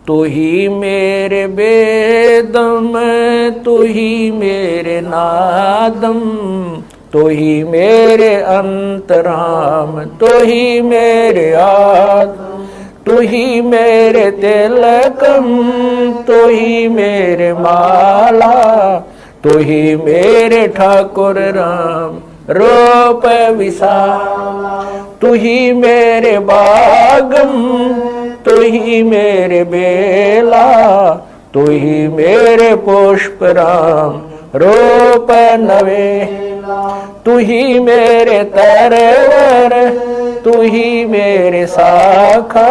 तू ही मेरे बेदम, तू ही मेरे नादम, तू ही मेरे अंतराम, तू ही मेरे आत्म, तू ही मेरे तिलकम, तू ही मेरे माला, तू ही मेरे ठाकुर राम रूप विशाला, तू ही मेरे बागम, तू ही मेरे बेला, तू ही मेरे पुष्प राम रूप नवेला, तू ही मेरे तरवर, तू ही मेरे शाखा,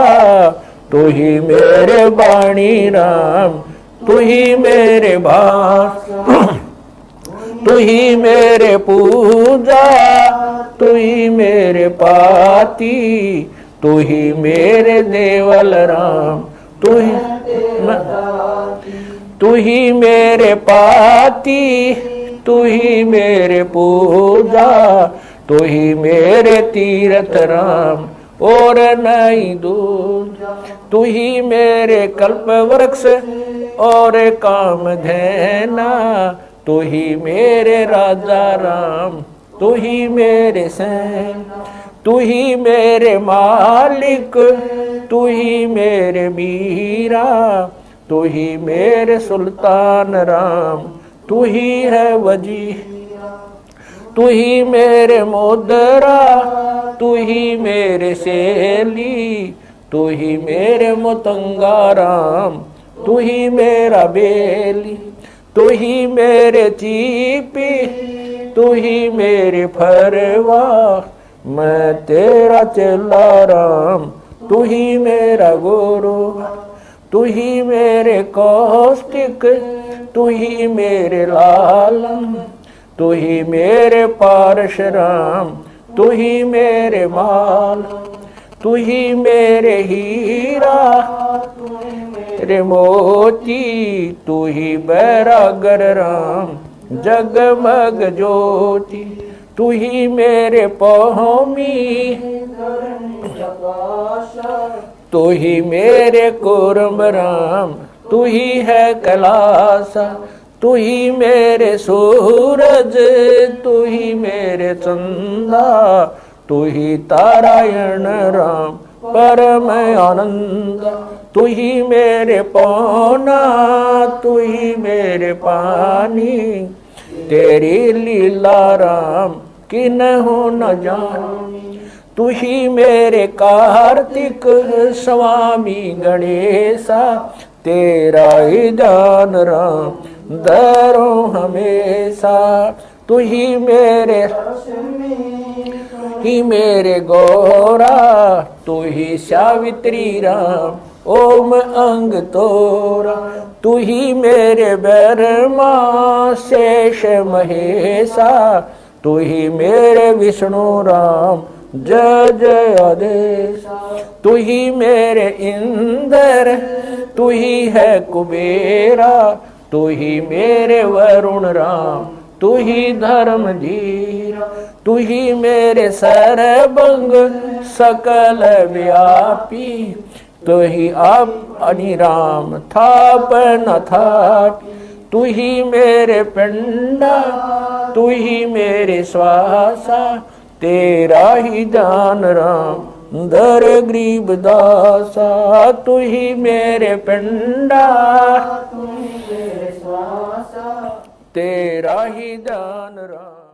तू ही मेरे बाणी राम, तू ही मेरे भास, तू ही मेरे पूजा, तू ही मेरे पाती, तू ही मेरे देवल राम, तू ही मेरे पाती, तू ही मेरे पूजा, तू ही मेरे तीर्थ राम और नहीं दूजा, तू ही मेरे कल्प वृक्ष और काम धैना, तू ही मेरे राजा राम, तू ही मेरे सैन, तू ही मेरे मालिक, तू ही मेरे मीरा, तू ही मेरे सुल्तान राम, तू ही है वजी, तू ही मेरे मुद्रा, तू ही मेरे सेली, तू ही मेरे मुतंगा राम, तू ही मेरा बेली, तू ही मेरे चीपी, तू ही मेरे फरवा, मैं तेरा चेला राम, तू ही मेरा गुरु, तू ही मेरे कौष्टिक, तू ही मेरे लालम, तू ही मेरे पारशुराम, तू ही मेरे माल, तू ही मेरे हीरा, मेरे मोती, तू ही बैरागर राम, जगमग ज्योति, तू ही मेरे पौमी, तू ही मेरे कुर्म राम, तू ही है कैलासा, तू ही मेरे सूरज, तू ही मेरे चंदा, तू ही तारायण राम परम आनंद, तू ही मेरे पौना, तू ही मेरे पानी, तेरी लीला राम किन्हु न जानी, तू ही मेरे कार्तिक स्वामी गणेशा, तेरा ही ध्यान राम धरो हमेशा, तू ही मेरे गौरा, तू ही सावित्री राम ओम अंग तोरा, तू ही मेरे ब्रह्मा शेष महेशा, तू ही मेरे विष्णु राम जय जय आदेश, तू ही मेरे इंद्र, तू ही है कुबेरा, तू ही मेरे वरुण राम, तू ही धर्म धीरा, तू ही मेरे सर्वंग सकल व्यापी, तू ही आप अनिराम थाप न थापी, तू ही मेरे पिंडा, तू ही मेरे श्वासा, तेरा ही दान राम दर गरीब दासा, तू ही मेरे पिंडा, तू ही मेरे श्वासा, तेरा ही दान राम।